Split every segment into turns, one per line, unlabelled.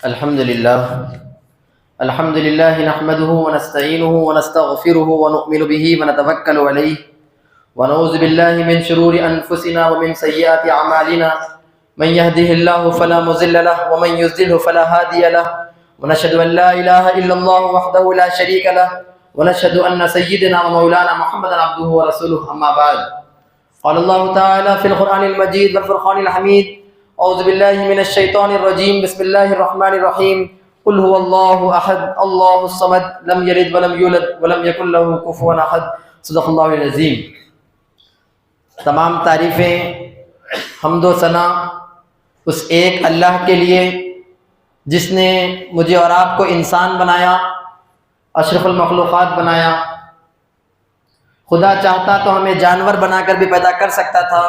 الحمد لله نحمده ونستعينه ونستغفره ونؤمن به ونتوكل عليه ونعوذ بالله من شرور أنفسنا ومن سيئات أعمالنا من يهده الله فلا مضل له ومن يضلل فلا هادي له ونشهد أن لا إله إلا الله وحده لا شريك له ونشهد أن سيدنا ومولانا محمدا عبده ورسوله أما بعد قال الله تعالى في القرآن المجيد والفرقان الحميد أعوذ بالله من الشيطان الرجيم بسم الله الرحمن الرحيم قل هو الله أحد الله الصمد لم يلد ولم يولد ولم يكن له كفوا أحد صدق الله العظيم۔ تمام تعریفیں حمد و ثنا اس ایک اللہ کے لیے جس نے مجھے اور آپ کو انسان بنایا، اشرف المخلوقات بنایا۔ خدا چاہتا تو ہمیں جانور بنا کر بھی پیدا کر سکتا تھا،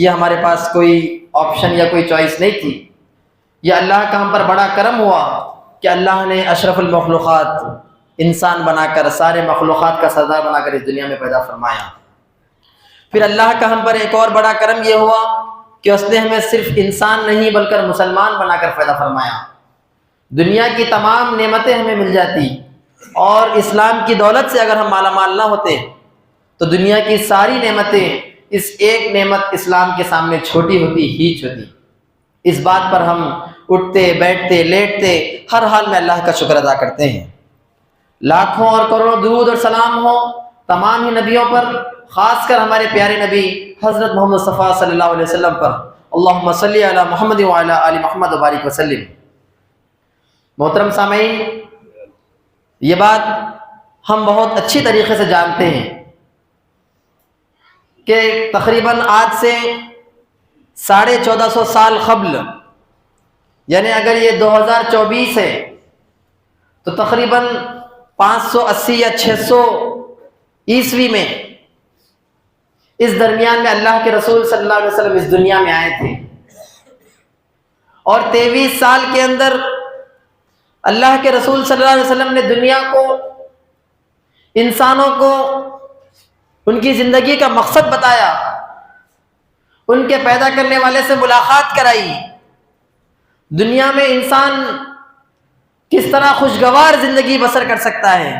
یہ ہمارے پاس کوئی آپشن یا کوئی چوائس نہیں تھی۔ یہ اللہ کا ہم پر بڑا کرم ہوا کہ اللہ نے اشرف المخلوقات انسان بنا کر سارے مخلوقات کا سردار بنا کر اس دنیا میں پیدا فرمایا۔ پھر اللہ کا ہم پر ایک اور بڑا کرم یہ ہوا کہ اس نے ہمیں صرف انسان نہیں بلکہ مسلمان بنا کر پیدا فرمایا۔ دنیا کی تمام نعمتیں ہمیں مل جاتی اور اسلام کی دولت سے اگر ہم مالا مال نہ ہوتے تو دنیا کی ساری نعمتیں اس ایک نعمت اسلام کے سامنے چھوٹی ہوتی، ہیچ ہوتی۔ اس بات پر ہم اٹھتے بیٹھتے لیٹتے ہر حال میں اللہ کا شکر ادا کرتے ہیں۔ لاکھوں اور کروڑوں درود اور سلام ہو تمام ہی نبیوں پر، خاص کر ہمارے پیارے نبی حضرت محمد مصطفیٰ صلی اللہ علیہ وسلم پر۔ اللہم صلی علی محمد وعلی آل محمد وبارک وسلم۔ محترم سامعین، یہ بات ہم بہت اچھی طریقے سے جانتے ہیں کہ تقریباً آج سے 1450 سال قبل، یعنی اگر یہ 2024 ہے تو تقریباً 580 یا 600 عیسوی میں اس درمیان میں اللہ کے رسول صلی اللہ علیہ وسلم اس دنیا میں آئے تھے، اور 23 سال کے اندر اللہ کے رسول صلی اللہ علیہ وسلم نے دنیا کو، انسانوں کو ان کی زندگی کا مقصد بتایا، ان کے پیدا کرنے والے سے ملاقات کرائی، دنیا میں انسان کس طرح خوشگوار زندگی بسر کر سکتا ہے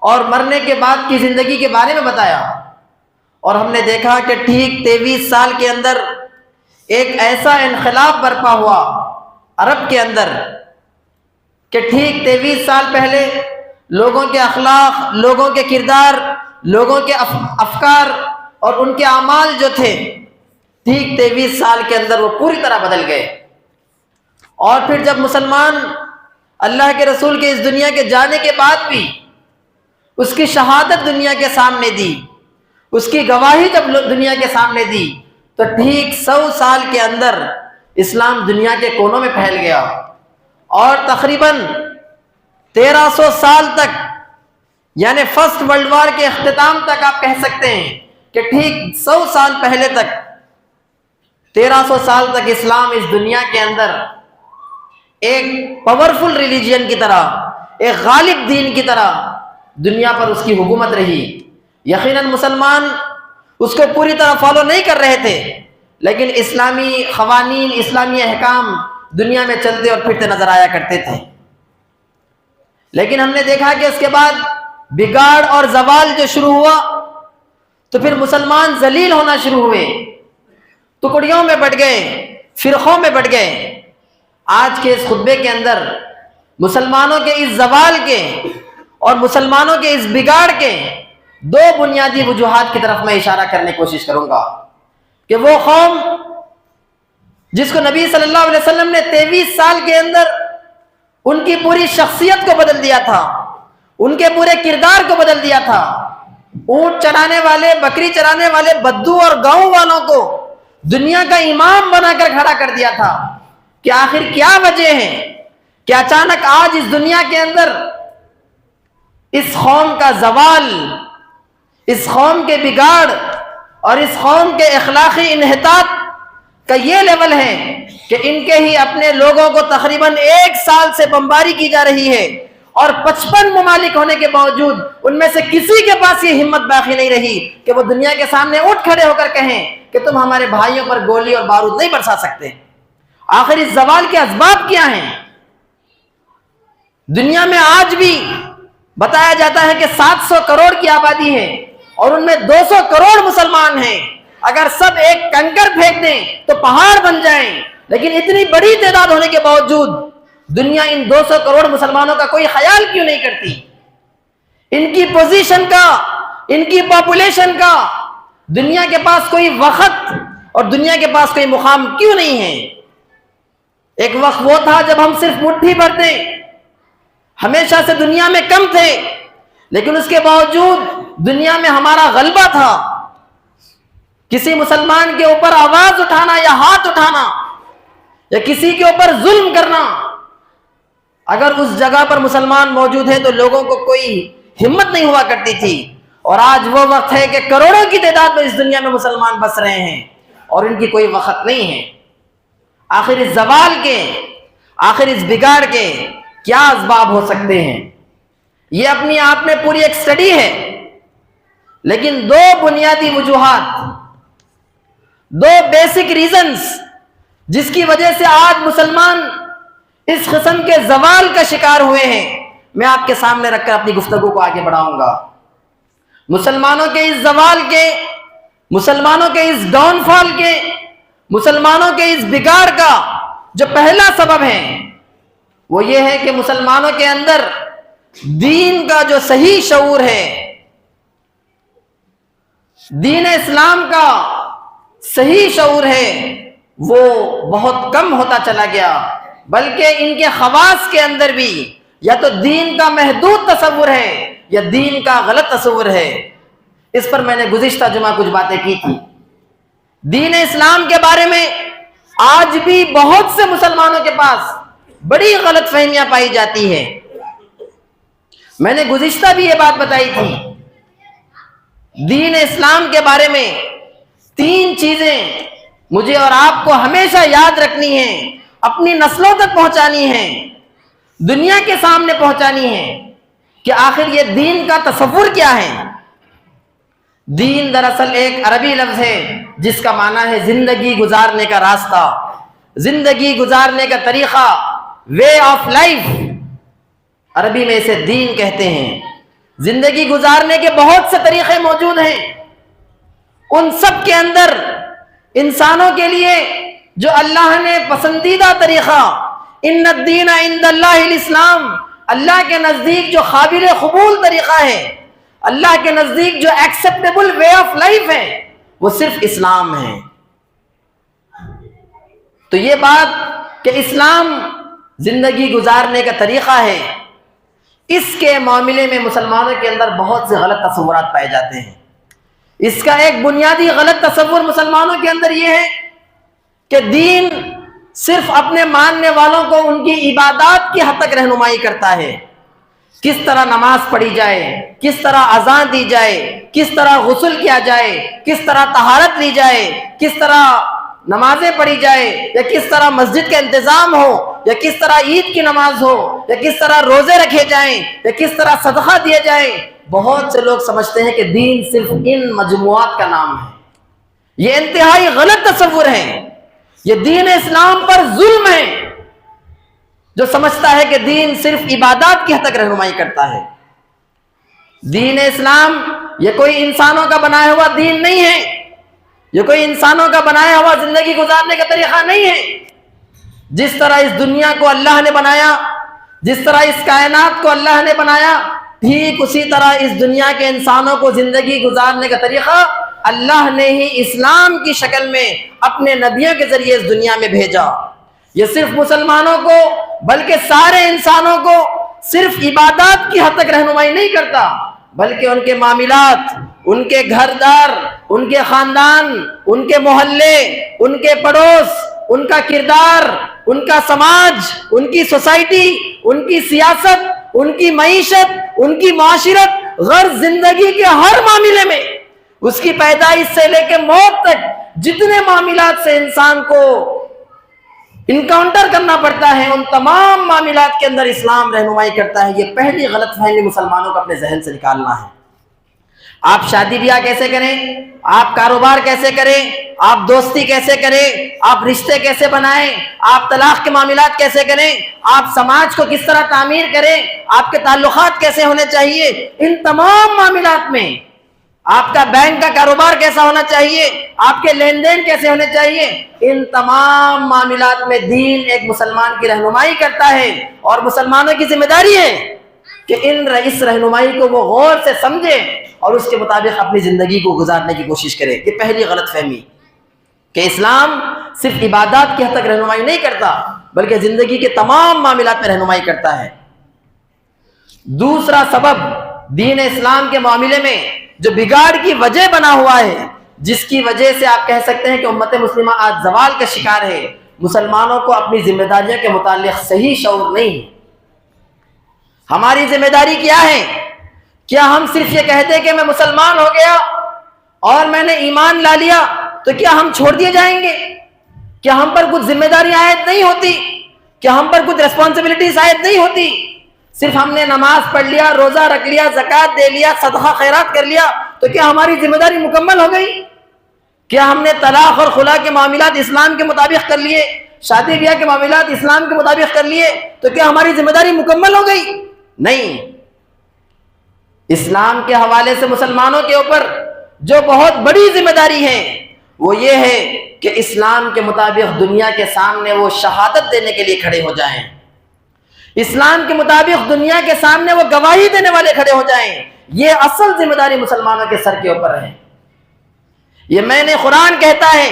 اور مرنے کے بعد کی زندگی کے بارے میں بتایا۔ اور ہم نے دیکھا کہ ٹھیک 23 سال کے اندر ایک ایسا انقلاب برپا ہوا عرب کے اندر کہ ٹھیک 23 سال پہلے لوگوں کے اخلاق، لوگوں کے کردار، لوگوں کے افکار اور ان کے اعمال جو تھے ٹھیک 23 سال کے اندر وہ پوری طرح بدل گئے۔ اور پھر جب مسلمان اللہ کے رسول کے اس دنیا کے جانے کے بعد بھی اس کی شہادت دنیا کے سامنے دی، اس کی گواہی جب دنیا کے سامنے دی، تو ٹھیک 100 سال کے اندر اسلام دنیا کے کونوں میں پھیل گیا، اور تقریباً 1300 سال تک، یعنی فرسٹ ورلڈ وار کے اختتام تک آپ کہہ سکتے ہیں کہ ٹھیک 100 سال پہلے تک، 1300 سال تک اسلام اس دنیا کے اندر ایک پاورفل ریلیجین کی طرح، ایک غالب دین کی طرح دنیا پر اس کی حکومت رہی۔ یقیناً مسلمان اس کو پوری طرح فالو نہیں کر رہے تھے، لیکن اسلامی قوانین، اسلامی احکام دنیا میں چلتے اور پھرتے نظر آیا کرتے تھے۔ لیکن ہم نے دیکھا کہ اس کے بعد بگاڑ اور زوال جو شروع ہوا تو پھر مسلمان ذلیل ہونا شروع ہوئے، ٹکڑیوں میں بٹ گئے، فرقوں میں بٹ گئے۔ آج کے اس خطبے کے اندر مسلمانوں کے اس زوال کے اور مسلمانوں کے اس بگاڑ کے 2 بنیادی وجوہات کی طرف میں اشارہ کرنے کی کوشش کروں گا کہ وہ قوم جس کو نبی صلی اللہ علیہ وسلم نے 23 سال کے اندر ان کی پوری شخصیت کو بدل دیا تھا، ان کے پورے کردار کو بدل دیا تھا، اونٹ چرانے والے، بکری چرانے والے بدو اور گاؤں والوں کو دنیا کا امام بنا کر کھڑا کر دیا تھا، کہ آخر کیا وجہ ہے کہ اچانک آج اس دنیا کے اندر اس قوم کا زوال، اس قوم کے بگاڑ اور اس قوم کے اخلاقی انحطاط کا یہ لیول ہے کہ ان کے ہی اپنے لوگوں کو تقریباً 1 سال سے بمباری کی جا رہی ہے، اور 55 ممالک ہونے کے باوجود ان میں سے کسی کے پاس یہ ہمت باقی نہیں رہی کہ وہ دنیا کے سامنے اٹھ کھڑے ہو کر کہیں کہ تم ہمارے بھائیوں پر گولی اور بارود نہیں برسا سکتے۔ آخر اس زوال کے اسباب کیا ہیں؟ دنیا میں آج بھی بتایا جاتا ہے کہ 700 کروڑ کی آبادی ہے اور ان میں 200 کروڑ مسلمان ہیں. اگر سب ایک کنکر پھینک دیں تو پہاڑ بن جائیں، لیکن اتنی بڑی تعداد ہونے کے باوجود دنیا ان 200 کروڑ مسلمانوں کا کوئی خیال کیوں نہیں کرتی؟ ان کی پوزیشن کا، ان کی پاپولیشن کا دنیا کے پاس کوئی وقت اور دنیا کے پاس کوئی مقام کیوں نہیں ہے؟ ایک وقت وہ تھا جب ہم صرف مٹھی بھر تھے، ہمیشہ سے دنیا میں کم تھے، لیکن اس کے باوجود دنیا میں ہمارا غلبہ تھا. کسی مسلمان کے اوپر آواز اٹھانا یا ہاتھ اٹھانا یا کسی کے اوپر ظلم کرنا، اگر اس جگہ پر مسلمان موجود ہیں تو لوگوں کو کوئی ہمت نہیں ہوا کرتی تھی. اور آج وہ وقت ہے کہ کروڑوں کی تعداد میں اس دنیا میں مسلمان بس رہے ہیں اور ان کی کوئی وقت نہیں ہے. آخر اس زوال کے، آخر اس بگاڑ کے کیا اسباب ہو سکتے ہیں؟ یہ اپنی آپ میں پوری ایک سٹڈی ہے، لیکن دو بنیادی وجوہات، دو بیسک ریزنز جس کی وجہ سے آج مسلمان اس قسم کے زوال کا شکار ہوئے ہیں، میں آپ کے سامنے رکھ کر اپنی گفتگو کو آگے بڑھاؤں گا. مسلمانوں کے اس زوال کے، مسلمانوں کے اس ڈاؤن فال کے، مسلمانوں کے اس بگاڑ کا جو پہلا سبب ہے وہ یہ ہے کہ مسلمانوں کے اندر دین کا جو صحیح شعور ہے، دین اسلام کا صحیح شعور ہے، وہ بہت کم ہوتا چلا گیا. بلکہ ان کے خواص کے اندر بھی یا تو دین کا محدود تصور ہے یا دین کا غلط تصور ہے. اس پر میں نے گزشتہ جمعہ کچھ باتیں کی تھی. دین اسلام کے بارے میں آج بھی بہت سے مسلمانوں کے پاس بڑی غلط فہمیاں پائی جاتی ہیں. میں نے گزشتہ بھی یہ بات بتائی تھی، دین اسلام کے بارے میں 3 چیزیں مجھے اور آپ کو ہمیشہ یاد رکھنی ہیں، اپنی نسلوں تک پہنچانی ہیں، دنیا کے سامنے پہنچانی ہیں کہ آخر یہ دین کا تصور کیا ہے. دین دراصل ایک عربی لفظ ہے جس کا معنی ہے زندگی گزارنے کا راستہ، زندگی گزارنے کا طریقہ، وے آف لائف. عربی میں اسے دین کہتے ہیں. زندگی گزارنے کے بہت سے طریقے موجود ہیں، ان سب کے اندر انسانوں کے لیے جو اللہ نے پسندیدہ طریقہ، ان الدین عند اللہ الاسلام، اللہ کے نزدیک جو قابل قبول طریقہ ہے، اللہ کے نزدیک جو ایکسیپٹیبل وے آف لائف ہے، وہ صرف اسلام ہے. تو یہ بات کہ اسلام زندگی گزارنے کا طریقہ ہے، اس کے معاملے میں مسلمانوں کے اندر بہت سے غلط تصورات پائے جاتے ہیں. اس کا ایک بنیادی غلط تصور مسلمانوں کے اندر یہ ہے کہ دین صرف اپنے ماننے والوں کو ان کی عبادات کی حد تک رہنمائی کرتا ہے. کس طرح نماز پڑھی جائے، کس طرح اذان دی جائے، کس طرح غسل کیا جائے، کس طرح طہارت لی جائے، کس طرح نمازیں پڑھی جائے، یا کس طرح مسجد کا انتظام ہو، یا کس طرح عید کی نماز ہو، یا کس طرح روزے رکھے جائیں، یا کس طرح صدقہ دیے جائیں. بہت سے لوگ سمجھتے ہیں کہ دین صرف ان مجموعات کا نام ہے. یہ انتہائی غلط تصور ہے. یہ دین اسلام پر ظلم ہے جو سمجھتا ہے کہ دین صرف عبادات کی حد تک رہنمائی کرتا ہے. دین اسلام یہ کوئی انسانوں کا بنایا ہوا دین نہیں ہے، یہ کوئی انسانوں کا بنایا ہوا زندگی گزارنے کا طریقہ نہیں ہے. جس طرح اس دنیا کو اللہ نے بنایا، جس طرح اس کائنات کو اللہ نے بنایا، ٹھیک اسی طرح اس دنیا کے انسانوں کو زندگی گزارنے کا طریقہ اللہ نے ہی اسلام کی شکل میں اپنے نبیوں کے ذریعے اس دنیا میں بھیجا. یہ صرف مسلمانوں کو بلکہ سارے انسانوں کو صرف عبادات کی حد تک رہنمائی نہیں کرتا، بلکہ ان کے معاملات، ان کے گھر دار، ان کے خاندان، ان کے محلے، ان کے پڑوس، ان کا کردار، ان کا سماج، ان کی سوسائٹی، ان کی سیاست، ان کی معیشت، ان کی معاشرت، غرض زندگی کے ہر معاملے میں، اس کی پیدائش سے لے کے موت تک جتنے معاملات سے انسان کو انکاؤنٹر کرنا پڑتا ہے، ان تمام معاملات کے اندر اسلام رہنمائی کرتا ہے. یہ پہلی غلط فہمی مسلمانوں کو اپنے ذہن سے نکالنا ہے. آپ شادی بیاہ کیسے کریں، آپ کاروبار کیسے کریں، آپ دوستی کیسے کریں، آپ رشتے کیسے بنائیں، آپ طلاق کے معاملات کیسے کریں، آپ سماج کو کس طرح تعمیر کریں، آپ کے تعلقات کیسے ہونے چاہیے، ان تمام معاملات میں آپ کا بینک کا کاروبار کیسا ہونا چاہیے، آپ کے لین دین کیسے ہونے چاہیے، ان تمام معاملات میں دین ایک مسلمان کی رہنمائی کرتا ہے، اور مسلمانوں کی ذمہ داری ہے کہ اس رہنمائی کو وہ غور سے سمجھے اور اس کے مطابق اپنی زندگی کو گزارنے کی کوشش کرے۔ یہ پہلی غلط فہمی کہ اسلام صرف عبادات کی حد تک رہنمائی نہیں کرتا بلکہ زندگی کے تمام معاملات میں رہنمائی کرتا ہے۔ دوسرا سبب دین اسلام کے معاملے میں جو بگاڑ کی وجہ بنا ہوا ہے، جس کی وجہ سے آپ کہہ سکتے ہیں کہ امت مسلمہ آج زوال کا شکار ہے، مسلمانوں کو اپنی ذمہ داریوں کے متعلق صحیح شعور نہیں ہے۔ ہماری ذمہ داری کیا ہے؟ کیا ہم صرف یہ کہتے کہ میں مسلمان ہو گیا اور میں نے ایمان لا لیا تو کیا ہم چھوڑ دیے جائیں گے؟ کیا ہم پر کچھ ذمہ داریاں عائد نہیں ہوتی؟ کیا ہم پر کچھ ریسپانسبلٹیز عائد نہیں ہوتی؟ صرف ہم نے نماز پڑھ لیا، روزہ رکھ لیا، زکوٰۃ دے لیا، صدقہ خیرات کر لیا تو کیا ہماری ذمہ داری مکمل ہو گئی؟ کیا ہم نے طلاق اور خلا کے معاملات اسلام کے مطابق کر لیے، شادی بیاہ کے معاملات اسلام کے مطابق کر لیے تو کیا ہماری ذمہ داری مکمل ہو گئی؟ نہیں۔ اسلام کے حوالے سے مسلمانوں کے اوپر جو بہت بڑی ذمہ داری ہے وہ یہ ہے کہ اسلام کے مطابق دنیا کے سامنے وہ شہادت دینے کے لیے کھڑے ہو جائیں، اسلام کے مطابق دنیا کے سامنے وہ گواہی دینے والے کھڑے ہو جائیں۔ یہ اصل ذمہ داری مسلمانوں کے سر کے اوپر ہے۔ یہ میں نے قرآن کہتا ہے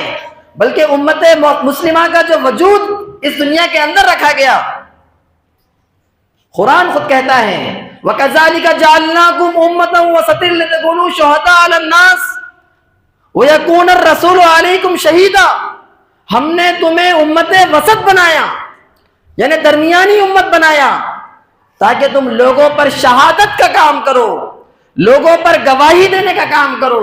بلکہ امت مسلمہ کا جو وجود اس دنیا کے اندر رکھا گیا، قرآن خود کہتا ہے وَكَذَلِكَ جَعَلْنَاكُمْ أُمَّةً وَسَطًا لِتَكُونُوا شُهَدَاءَ عَلَى النَّاسِ وَيَكُونَ الرَّسُولُ عَلَيْكُمْ شَهِيدًا۔ ہم نے تمہیں امت وسط بنایا، یعنی درمیانی امت بنایا تاکہ تم لوگوں پر شہادت کا کام کرو، لوگوں پر گواہی دینے کا کام کرو،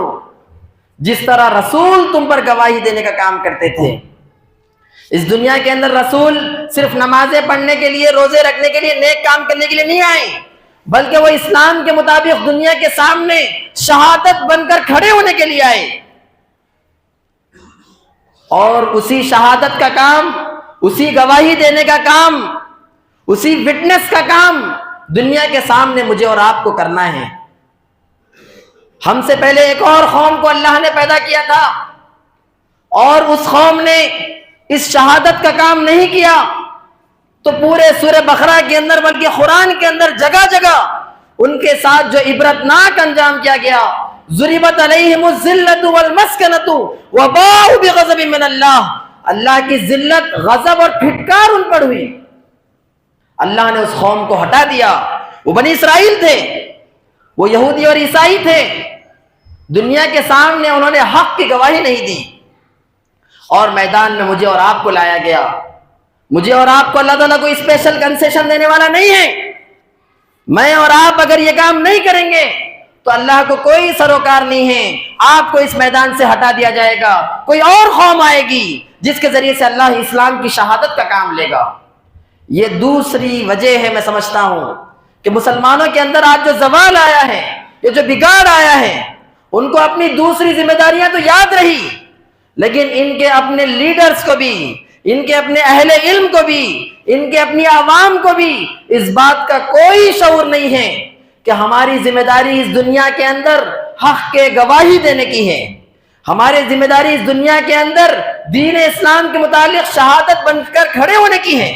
جس طرح رسول تم پر گواہی دینے کا کام کرتے تھے۔ اس دنیا کے اندر رسول صرف نمازیں پڑھنے کے لیے، روزے رکھنے کے لیے، نیک کام کرنے کے لیے نہیں آئے، بلکہ وہ اسلام کے مطابق دنیا کے سامنے شہادت بن کر کھڑے ہونے کے لیے آئے، اور اسی شہادت کا کام، اسی گواہی دینے کا کام، اسی وٹنس کا کام دنیا کے سامنے مجھے اور آپ کو کرنا ہے۔ ہم سے پہلے ایک اور قوم کو اللہ نے پیدا کیا تھا اور اس قوم نے اس شہادت کا کام نہیں کیا، تو پورے سورہ بقرہ کے اندر بلکہ قرآن کے اندر جگہ جگہ ان کے ساتھ جو عبرتناک انجام کیا گیا، ضربت علیہم الذلۃ والمسکنۃ وباءوا بغضب من اللہ، اللہ کی ذلت، غضب اور پھٹکار ان پر ہوئی۔ اللہ نے اس قوم کو ہٹا دیا۔ وہ بنی اسرائیل تھے، وہ یہودی اور عیسائی تھے، دنیا کے سامنے انہوں نے حق کی گواہی نہیں دی، اور میدان میں مجھے اور آپ کو لایا گیا۔ مجھے اور آپ کو اللہ تعالیٰ کو اسپیشل کنسیشن دینے والا نہیں ہے۔ میں اور آپ اگر یہ کام نہیں کریں گے تو اللہ کو کوئی سروکار نہیں ہے، آپ کو اس میدان سے ہٹا دیا جائے گا، کوئی اور قوم آئے گی جس کے ذریعے سے اللہ اسلام کی شہادت کا کام لے گا۔ یہ دوسری وجہ ہے، میں سمجھتا ہوں کہ مسلمانوں کے اندر آج جو زوال آیا ہے، یہ جو بگاڑ آیا ہے، ان کو اپنی دوسری ذمہ داریاں تو یاد رہی، لیکن ان کے اپنے لیڈرز کو بھی، ان کے اپنے اہل علم کو بھی، ان کے اپنی عوام کو بھی اس بات کا کوئی شعور نہیں ہے کہ ہماری ذمہ داری اس دنیا کے اندر حق کے گواہی دینے کی ہے، ہماری ذمہ داری اس دنیا کے اندر دین اسلام کے متعلق شہادت بن کر کھڑے ہونے کی ہے۔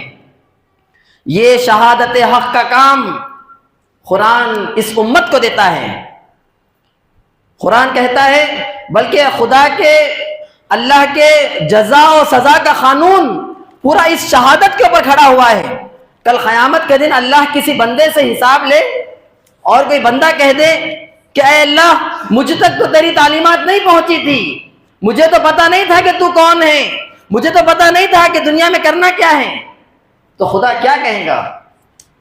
یہ شہادت حق کا کام قرآن اس امت کو دیتا ہے۔ قرآن کہتا ہے بلکہ خدا کے، اللہ کے جزا و سزا کا قانون پورا اس شہادت کے اوپر کھڑا ہوا ہے۔ کل قیامت کے دن اللہ کسی بندے سے حساب لے اور کوئی بندہ کہہ دے کہ اے اللہ مجھ تک تو تیری تعلیمات نہیں پہنچی تھی، مجھے تو پتہ نہیں تھا کہ تو کون ہے، مجھے تو پتہ نہیں تھا کہ دنیا میں کرنا کیا ہے، تو خدا کیا کہے گا؟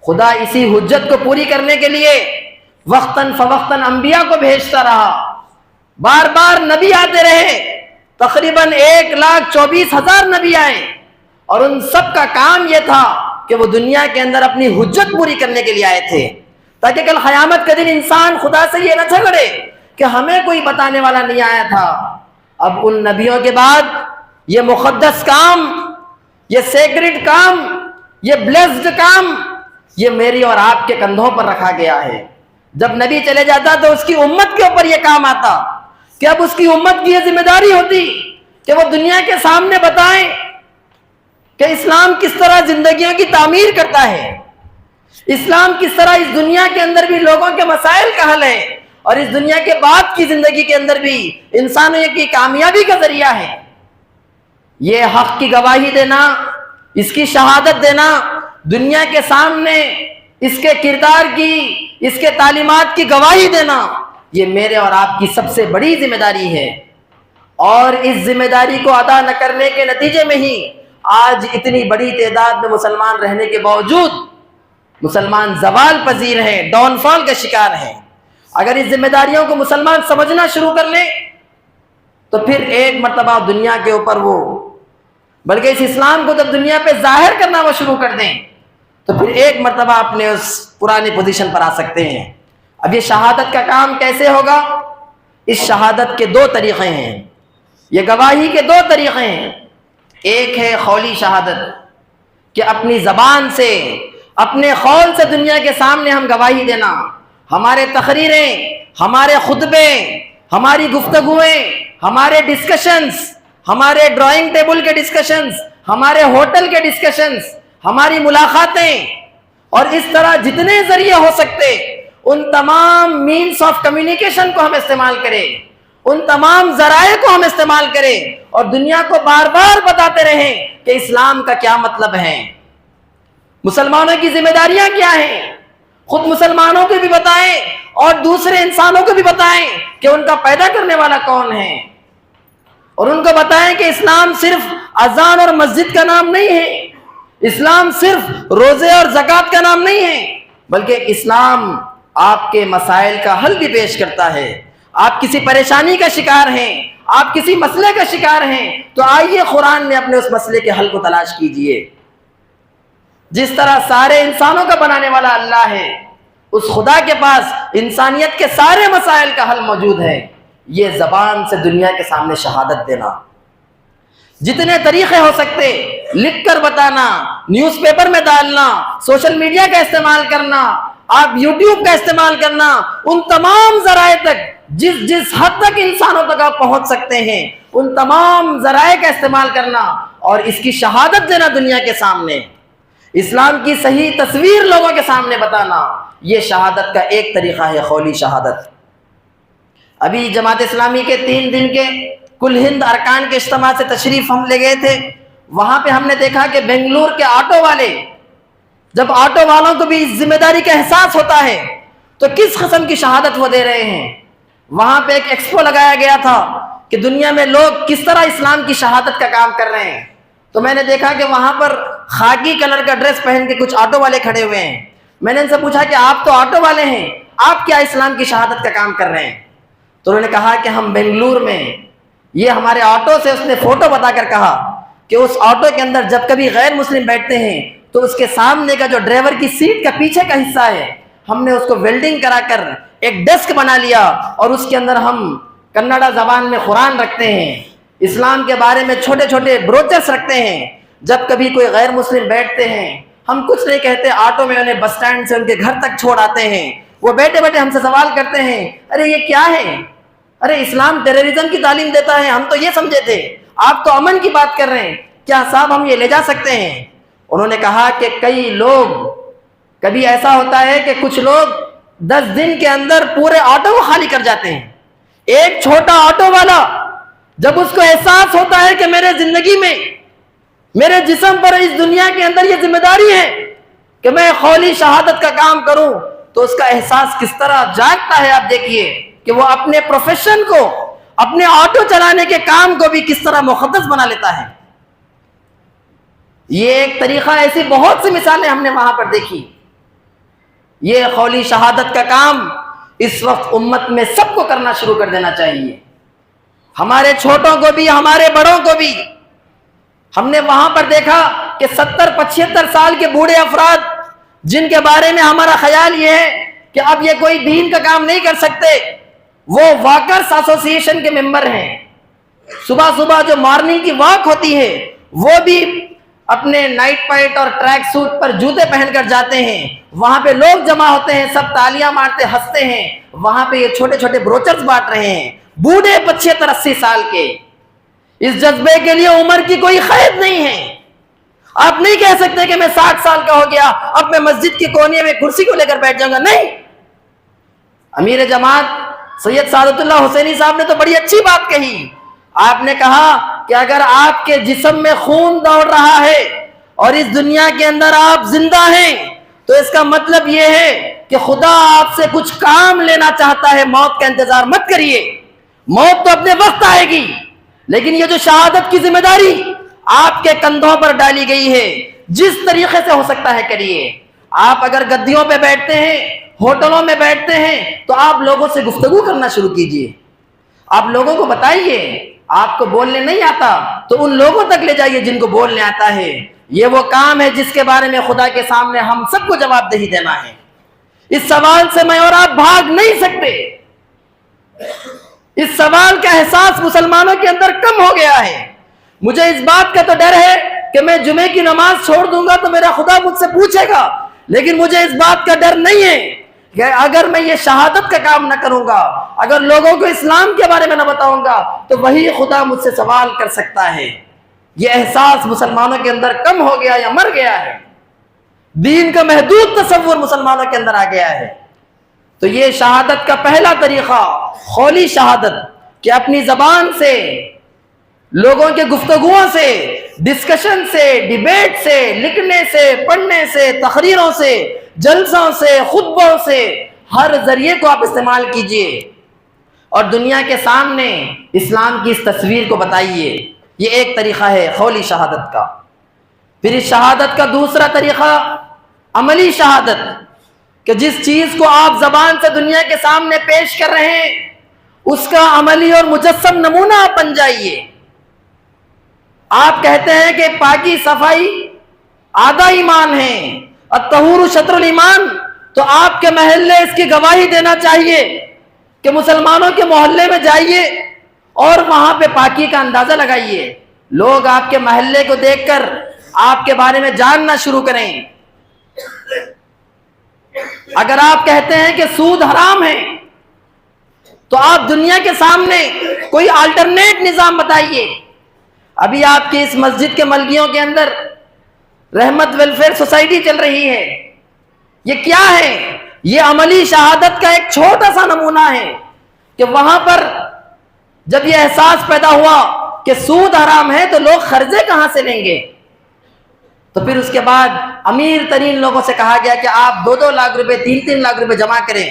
خدا اسی حجت کو پوری کرنے کے لیے وقتاً فوقتاً انبیاء کو بھیجتا رہا، بار بار نبی آتے رہے، تقریباً 1,24,000 نبی آئے، اور ان سب کا کام یہ تھا کہ وہ دنیا کے اندر اپنی حجت پوری کرنے کے لیے آئے تھے، تاکہ کل قیامت کے دن انسان خدا سے یہ نہ جھگڑے کہ ہمیں کوئی بتانے والا نہیں آیا تھا۔ اب ان نبیوں کے بعد یہ مقدس کام، یہ سیکرڈ کام، یہ بلیسڈ کام، یہ میری اور آپ کے کندھوں پر رکھا گیا ہے۔ جب نبی چلے جاتا تو اس کی امت کے اوپر یہ کام آتا کہ اب اس کی امت کی یہ ذمہ داری ہوتی کہ وہ دنیا کے سامنے بتائیں کہ اسلام کس طرح زندگیوں کی تعمیر کرتا ہے، اسلام کس طرح اس دنیا کے اندر بھی لوگوں کے مسائل کا حل ہے، اور اس دنیا کے بعد کی زندگی کے اندر بھی انسانوں کی کامیابی کا ذریعہ ہے۔ یہ حق کی گواہی دینا، اس کی شہادت دینا، دنیا کے سامنے اس کے کردار کی، اس کے تعلیمات کی گواہی دینا، یہ میرے اور آپ کی سب سے بڑی ذمہ داری ہے۔ اور اس ذمہ داری کو ادا نہ کرنے کے نتیجے میں ہی آج اتنی بڑی تعداد میں مسلمان رہنے کے باوجود مسلمان زوال پذیر ہیں، ڈاؤن فال کا شکار ہیں۔ اگر اس ذمہ داریوں کو مسلمان سمجھنا شروع کر لیں تو پھر ایک مرتبہ دنیا کے اوپر وہ، بلکہ اس اسلام کو جب دنیا پہ ظاہر کرنا وہ شروع کر دیں تو پھر ایک مرتبہ اپنے اس پرانی پوزیشن پر آ سکتے ہیں۔ اب یہ شہادت کا کام کیسے ہوگا؟ اس شہادت کے دو طریقے ہیں، یہ گواہی کے دو طریقے ہیں۔ ایک ہے قولی شہادت کہ اپنی زبان سے، اپنے قول سے دنیا کے سامنے ہم گواہی دینا، ہمارے تقریریں، ہمارے خطبے، ہماری گفتگویں، ہمارے ڈسکشنز، ہمارے ڈرائنگ ٹیبل کے ڈسکشنز، ہمارے ہوٹل کے ڈسکشنز، ہماری ملاقاتیں، اور اس طرح جتنے ذریعے ہو سکتے ان تمام مینس آف کمیونیکیشن کو ہم استعمال کریں، ان تمام ذرائع کو ہم استعمال کریں اور دنیا کو بار بار بتاتے رہیں کہ اسلام کا کیا مطلب ہے، مسلمانوں کی ذمہ داریاں کیا ہیں، خود مسلمانوں کو بھی بتائیں اور دوسرے انسانوں کو بھی بتائیں کہ ان کا پیدا کرنے والا کون ہے، اور ان کو بتائیں کہ اسلام صرف اذان اور مسجد کا نام نہیں ہے، اسلام صرف روزے اور زکوٰۃ کا نام نہیں ہے، بلکہ اسلام آپ کے مسائل کا حل بھی پیش کرتا ہے۔ آپ کسی پریشانی کا شکار ہیں، آپ کسی مسئلے کا شکار ہیں تو آئیے قرآن میں اپنے اس مسئلے کے حل کو تلاش کیجئے۔ جس طرح سارے انسانوں کا بنانے والا اللہ ہے، اس خدا کے پاس انسانیت کے سارے مسائل کا حل موجود ہے۔ یہ زبان سے دنیا کے سامنے شہادت دینا، جتنے طریقے ہو سکتے لکھ کر بتانا، نیوز پیپر میں ڈالنا، سوشل میڈیا کا استعمال کرنا، آپ یوٹیوب کا استعمال کرنا، ان تمام ذرائع تک جس حد تک انسانوں تک آپ پہنچ سکتے ہیں ان تمام ذرائع کا استعمال کرنا اور اس کی شہادت دینا دنیا کے سامنے، اسلام کی صحیح تصویر لوگوں کے سامنے بتانا، یہ شہادت کا ایک طریقہ ہے، قولی شہادت۔ ابھی جماعت اسلامی کے 3 دن کے کل ہند ارکان کے اجتماع سے تشریف ہم لے گئے تھے، وہاں پہ ہم نے دیکھا کہ بنگلور کے آٹو والے، جب آٹو والوں کو بھی اس ذمہ داری کا احساس ہوتا ہے تو کس قسم کی شہادت وہ دے رہے ہیں۔ وہاں پہ ایک ایکسپو لگایا گیا تھا کہ دنیا میں لوگ کس طرح اسلام کی شہادت کا کام کر رہے ہیں، تو میں نے دیکھا کہ وہاں پر خاکی کلر کا ڈریس پہن کے کچھ آٹو والے کھڑے ہوئے ہیں۔ میں نے ان سے پوچھا کہ آپ تو آٹو والے ہیں، آپ کیا اسلام کی شہادت کا کام کر رہے ہیں؟ تو انہوں نے کہا کہ ہم بنگلور میں، یہ ہمارے آٹو سے اس نے فوٹو بتا کر کہا کہ اس آٹو کے اندر جب کبھی غیر مسلم بیٹھتے ہیں تو اس کے سامنے کا جو ڈرائیور کی سیٹ کا پیچھے کا حصہ ہے ہم نے اس کو ویلڈنگ کرا کر ایک ڈیسک بنا لیا اور اس کے اندر ہم کنڑا زبان میں قرآن رکھتے ہیں، اسلام کے بارے میں چھوٹے چھوٹے بروچرز رکھتے ہیں۔ جب کبھی کوئی غیر مسلم بیٹھتے ہیں ہم کچھ نہیں کہتے، آٹو میں انہیں بس سٹینڈ سے ان کے گھر تک چھوڑ آتے ہیں، وہ بیٹھے بیٹھے ہم سے سوال کرتے ہیں، ارے یہ کیا ہے؟ ارے اسلام ٹیررزم کی تعلیم دیتا ہے، ہم تو یہ سمجھے تھے، آپ تو امن کی بات کر رہے ہیں، کیا صاحب ہم یہ لے جا سکتے ہیں؟ انہوں نے کہا کہ کئی لوگ، کبھی ایسا ہوتا ہے کہ کچھ لوگ 10 دن کے اندر پورے آٹو کو خالی کر جاتے ہیں۔ ایک چھوٹا آٹو والا جب اس کو احساس ہوتا ہے کہ میرے زندگی میں، میرے جسم پر اس دنیا کے اندر یہ ذمہ داری ہے کہ میں قولی شہادت کا کام کروں، تو اس کا احساس کس طرح جاگتا ہے۔ آپ دیکھیے کہ وہ اپنے پروفیشن کو، اپنے آٹو چلانے کے کام کو بھی کس طرح مقدس بنا لیتا ہے۔ یہ ایک طریقہ، ایسی بہت سی مثالیں ہم نے وہاں پر دیکھی۔ یہ قولی شہادت کا کام اس وقت امت میں سب کو کرنا شروع کر دینا چاہیے، ہمارے چھوٹوں کو بھی، ہمارے بڑوں کو بھی۔ ہم نے وہاں پر دیکھا کہ 70-75 سال کے بوڑھے افراد جن کے بارے میں ہمارا خیال یہ ہے کہ اب یہ کوئی دین کا کام نہیں کر سکتے، وہ واکرز ایسوسی ایشن کے ممبر ہیں، صبح صبح جو مارننگ کی واک ہوتی ہے وہ بھی اپنے نائٹ پائٹ اور ٹریک سوٹ پر جوتے پہن کر جاتے ہیں، وہاں پہ لوگ جمع ہوتے ہیں، سب تالیاں مارتے ہنستے ہیں، وہاں پہ یہ چھوٹے چھوٹے بروچرز بانٹ رہے ہیں، بوڑھے 75-80 سال کے۔ اس جذبے کے لیے عمر کی کوئی قید نہیں ہے۔ آپ نہیں کہہ سکتے کہ میں 60 سال کا ہو گیا اب میں مسجد کی کونے میں کرسی کو لے کر بیٹھ جاؤں گا، نہیں۔ امیر جماعت سید سعادت اللہ حسینی صاحب نے تو بڑی اچھی بات کہی۔ آپ نے کہا کہ اگر آپ کے جسم میں خون دوڑ رہا ہے اور اس دنیا کے اندر آپ زندہ ہیں تو اس کا مطلب یہ ہے کہ خدا آپ سے کچھ کام لینا چاہتا ہے۔ موت کا انتظار مت کریے، موت تو اپنے وقت آئے گی، لیکن یہ جو شہادت کی ذمہ داری آپ کے کندھوں پر ڈالی گئی ہے، جس طریقے سے ہو سکتا ہے کریے۔ آپ اگر گدیوں پہ بیٹھتے ہیں، ہوٹلوں میں بیٹھتے ہیں، تو آپ لوگوں سے گفتگو کرنا شروع کیجئے۔ آپ لوگوں کو بتائیے، آپ کو بولنے نہیں آتا تو ان لوگوں تک لے جائیے جن کو بولنے آتا ہے۔ یہ وہ کام ہے جس کے بارے میں خدا کے سامنے ہم سب کو جواب دہی دینا ہے۔ اس سوال سے میں اور آپ بھاگ نہیں سکتے۔ اس سوال کا احساس مسلمانوں کے اندر کم ہو گیا ہے۔ مجھے اس بات کا تو ڈر ہے کہ میں جمعے کی نماز چھوڑ دوں گا تو میرا خدا مجھ سے پوچھے گا، لیکن مجھے اس بات کا ڈر نہیں ہے کہ اگر میں یہ شہادت کا کام نہ کروں گا، اگر لوگوں کو اسلام کے بارے میں نہ بتاؤں گا تو وہی خدا مجھ سے سوال کر سکتا ہے۔ یہ احساس مسلمانوں کے اندر کم ہو گیا یا مر گیا ہے۔ دین کا محدود تصور مسلمانوں کے اندر آ گیا ہے۔ تو یہ شہادت کا پہلا طریقہ قولی شہادت، کہ اپنی زبان سے، لوگوں کے گفتگوؤں سے، ڈسکشن سے، ڈیبیٹ سے، لکھنے سے، پڑھنے سے، تقریروں سے، جلسوں سے، خطبوں سے، ہر ذریعے کو آپ استعمال کیجئے اور دنیا کے سامنے اسلام کی اس تصویر کو بتائیے۔ یہ ایک طریقہ ہے قولی شہادت کا۔ پھر اس شہادت کا دوسرا طریقہ عملی شہادت، کہ جس چیز کو آپ زبان سے دنیا کے سامنے پیش کر رہے ہیں اس کا عملی اور مجسم نمونہ آپ بن جائیے۔ آپ کہتے ہیں کہ پاکی صفائی آدھا ایمان ہے، الطہور شطر الایمان، تو آپ کے محلے اس کی گواہی دینا چاہیے کہ مسلمانوں کے محلے میں جائیے اور وہاں پہ پاکی کا اندازہ لگائیے۔ لوگ آپ کے محلے کو دیکھ کر آپ کے بارے میں جاننا شروع کریں۔ اگر آپ کہتے ہیں کہ سود حرام ہے تو آپ دنیا کے سامنے کوئی آلٹرنیٹ نظام بتائیے۔ ابھی آپ کی اس مسجد کے ملگیوں کے اندر رحمت ویلفیئر سوسائٹی چل رہی ہے، یہ کیا ہے؟ یہ عملی شہادت کا ایک چھوٹا سا نمونہ ہے کہ وہاں پر جب یہ احساس پیدا ہوا کہ سود حرام ہے تو لوگ قرضے کہاں سے لیں گے، تو پھر اس کے بعد امیر ترین لوگوں سے کہا گیا کہ آپ 2-2 لاکھ روپے 3-3 لاکھ روپے جمع کریں۔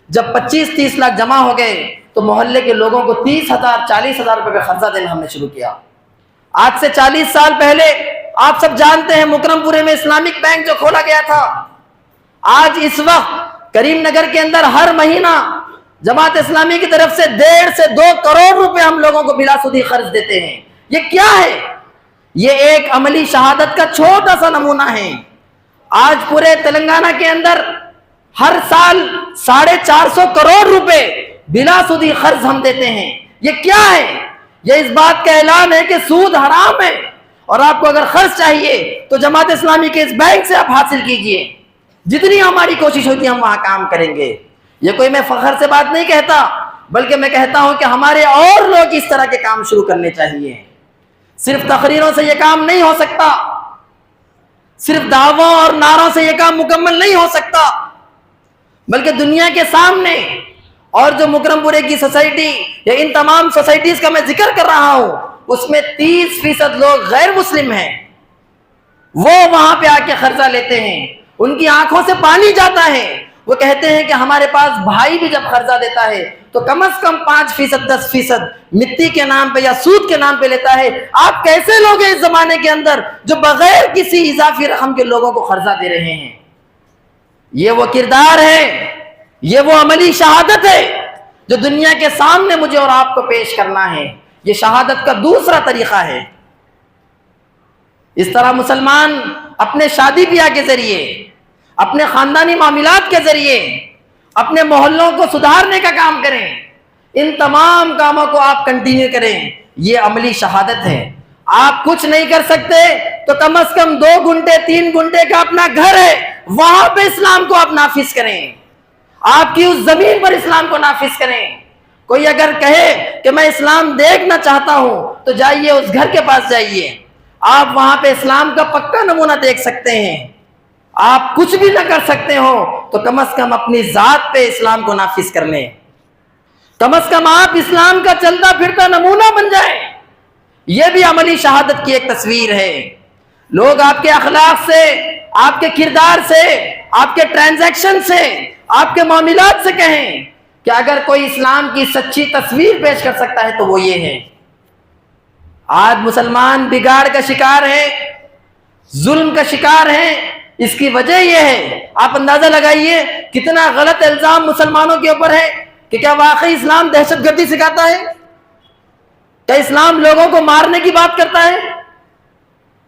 جب 25-30 لاکھ جمع ہو گئے تو محلے کے لوگوں کو 30,000 40,000 روپے پہ قرضہ دینا ہم نے شروع کیا۔ آج سے 40 سال پہلے آپ سب جانتے ہیں مکرم پورے میں اسلامک بینک جو کھولا گیا تھا، آج اس وقت کریم نگر کے اندر ہر مہینہ جماعت اسلامی کی طرف سے 1.5 سے 2 کروڑ روپے ہم لوگوں کو بلا سودی قرض دیتے ہیں۔ یہ کیا ہے؟ یہ ایک عملی شہادت کا چھوٹا سا نمونہ ہے۔ آج پورے تلنگانہ کے اندر ہر سال 450 کروڑ روپے بلا سودی قرض ہم دیتے ہیں۔ یہ کیا ہے؟ یہ اس بات کا اعلان ہے کہ سود حرام ہے، اور آپ کو اگر قرض چاہیے تو جماعت اسلامی کے اس بینک سے آپ حاصل کیجئے۔ جتنی ہماری کوشش ہوتی ہے ہم وہاں کام کریں گے۔ یہ کوئی میں فخر سے بات نہیں کہتا، بلکہ میں کہتا ہوں کہ ہمارے اور لوگ اس طرح کے کام شروع کرنے چاہیے۔ صرف تقریروں سے یہ کام نہیں ہو سکتا، صرف دعووں اور نعروں سے یہ کام مکمل نہیں ہو سکتا، بلکہ دنیا کے سامنے، اور جو مکرم پورے کی سوسائٹی یا ان تمام سوسائٹیز کا میں ذکر کر رہا ہوں اس میں 30% لوگ غیر مسلم ہیں۔ وہ وہاں پہ آ کے قرضہ لیتے ہیں، ان کی آنکھوں سے پانی جاتا ہے۔ وہ کہتے ہیں کہ ہمارے پاس بھائی بھی جب قرضہ دیتا ہے تو کم از کم 5% 10% مٹی کے نام پہ یا سود کے نام پہ لیتا ہے۔ آپ کیسے لوگ ہیں اس زمانے کے اندر جو بغیر کسی اضافی رقم کے لوگوں کو قرضہ دے رہے ہیں؟ یہ وہ کردار ہے، یہ وہ عملی شہادت ہے جو دنیا کے سامنے مجھے اور آپ کو پیش کرنا ہے۔ یہ شہادت کا دوسرا طریقہ ہے۔ اس طرح مسلمان اپنے شادی بیاہ کے ذریعے، اپنے خاندانی معاملات کے ذریعے اپنے محلوں کو سدھارنے کا کام کریں۔ ان تمام کاموں کو آپ کنٹینیو کریں. یہ عملی شہادت ہے. آپ کچھ نہیں کر سکتے تو کم از کم 2 گھنٹے 3 گھنٹے کا اپنا گھر ہے, وہاں پہ اسلام کو آپ نافذ کریں. آپ کی اس زمین پر اسلام کو نافذ کریں. کوئی اگر کہے کہ میں اسلام دیکھنا چاہتا ہوں تو جائیے اس گھر کے پاس جائیے, آپ وہاں پہ اسلام کا پکا نمونہ دیکھ سکتے ہیں. آپ کچھ بھی نہ کر سکتے ہو تو کم از کم اپنی ذات پہ اسلام کو نافذ کر لیں. کم از کم آپ اسلام کا چلتا پھرتا نمونہ بن جائیں. یہ بھی عملی شہادت کی ایک تصویر ہے. لوگ آپ کے اخلاق سے, آپ کے کردار سے, آپ کے ٹرانزیکشن سے, آپ کے معاملات سے کہیں کہ اگر کوئی اسلام کی سچی تصویر پیش کر سکتا ہے تو وہ یہ ہے. آج مسلمان بگاڑ کا شکار ہے, ظلم کا شکار ہے. اس کی وجہ یہ ہے, آپ اندازہ لگائیے کتنا غلط الزام مسلمانوں کے اوپر ہے کہ کیا واقعی اسلام دہشت گردی سکھاتا ہے؟ کیا اسلام لوگوں کو مارنے کی بات کرتا ہے؟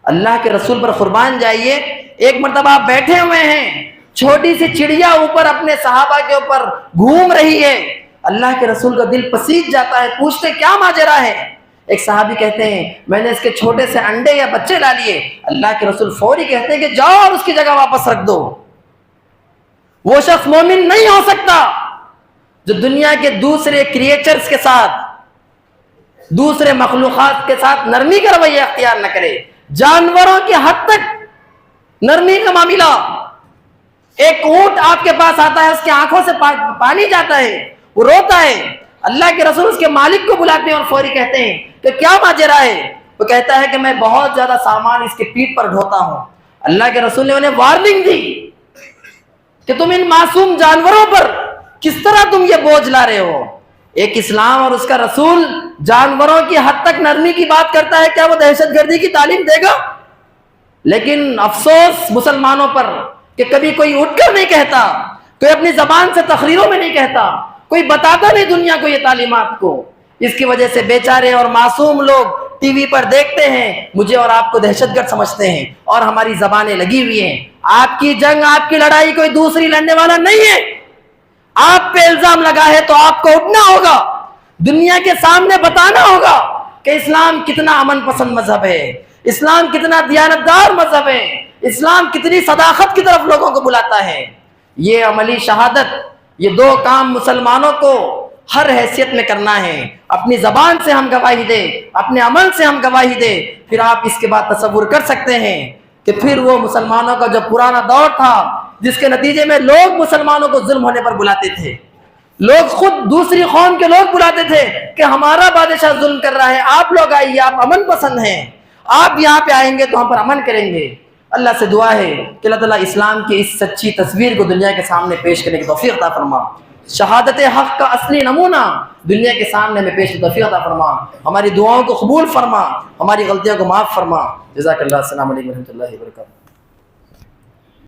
اللہ کے رسول پر قربان جائیے. ایک مرتبہ آپ بیٹھے ہوئے ہیں, چھوٹی سی چڑیا اوپر اپنے صحابہ کے اوپر گھوم رہی ہے. اللہ کے رسول کا دل پسیج جاتا ہے, پوچھتے کیا ماجرا ہے؟ ایک صحابی کہتے ہیں میں نے اس کے چھوٹے سے انڈے یا بچے لا لیے. اللہ کے رسول فوری کہتے ہیں کہ جاؤ اور اس کی جگہ واپس رکھ دو. وہ شخص مومن نہیں ہو سکتا جو دنیا کے دوسرے کریچرز کے ساتھ, دوسرے مخلوقات کے ساتھ نرمی کا رویہ اختیار نہ کرے. جانوروں کی حد تک نرمی کا معاملہ. ایک اونٹ آپ کے پاس آتا ہے, اس کی آنکھوں سے پانی جاتا ہے, وہ روتا ہے. اللہ کے رسول اس کے مالک کو بلاتے ہیں اور فوری کہتے ہیں کہ کیا ماجرا ہے؟ وہ کہتا ہے کہ میں بہت زیادہ سامان اس کے پیٹھ پر ڈھوتا ہوں. اللہ کے رسول نے انہیں وارننگ دی کہ تم ان معصوم جانوروں پر کس طرح تم یہ بوجھ لا رہے ہو. ایک اسلام اور اس کا رسول جانوروں کی حد تک نرمی کی بات کرتا ہے, کیا وہ دہشت گردی کی تعلیم دے گا؟ لیکن افسوس مسلمانوں پر کہ کبھی کوئی اٹھ کر نہیں کہتا, کوئی اپنی زبان سے تقریروں میں نہیں کہتا, کوئی بتاتا نہیں دنیا کو یہ تعلیمات کو. اس کی وجہ سے بیچارے اور معصوم لوگ ٹی وی پر دیکھتے ہیں, مجھے اور آپ کو دہشت گرد سمجھتے ہیں اور ہماری زبانیں لگی ہوئی ہیں. آپ کی جنگ, آپ کی لڑائی کوئی دوسری لڑنے والا نہیں ہے. آپ پہ الزام لگا ہے تو آپ کو اٹھنا ہوگا, دنیا کے سامنے بتانا ہوگا کہ اسلام کتنا امن پسند مذہب ہے, اسلام کتنا دیانتدار مذہب ہے, اسلام کتنی صداقت کی طرف لوگوں کو بلاتا ہے. یہ عملی شہادت, یہ 2 کام مسلمانوں کو ہر حیثیت میں کرنا ہے. اپنی زبان سے ہم گواہی دیں, اپنے عمل سے ہم گواہی دیں. پھر آپ اس کے بعد تصور کر سکتے ہیں کہ پھر وہ مسلمانوں کا جو پرانا دور تھا جس کے نتیجے میں لوگ مسلمانوں کو ظلم ہونے پر بلاتے تھے, لوگ خود دوسری قوم کے لوگ بلاتے تھے کہ ہمارا بادشاہ ظلم کر رہا ہے, آپ لوگ آئیے, آپ امن پسند ہیں, آپ یہاں پہ آئیں گے تو ہم پر امن کریں گے. اللہ سے دعا ہے کہ اللہ تعالیٰ اسلام کی اس سچی تصویر کو دنیا کے سامنے پیش کرنے کی توفیق عطا فرما. شہادت حق کا اصلی نمونہ دنیا کے سامنے میں پیش توفیق عطا فرما. ہماری دعاؤں کو قبول فرما, ہماری غلطیوں کو معاف فرما. جزاک اللہ. السلام علیکم و رحمۃ اللہ وبرکاتہ.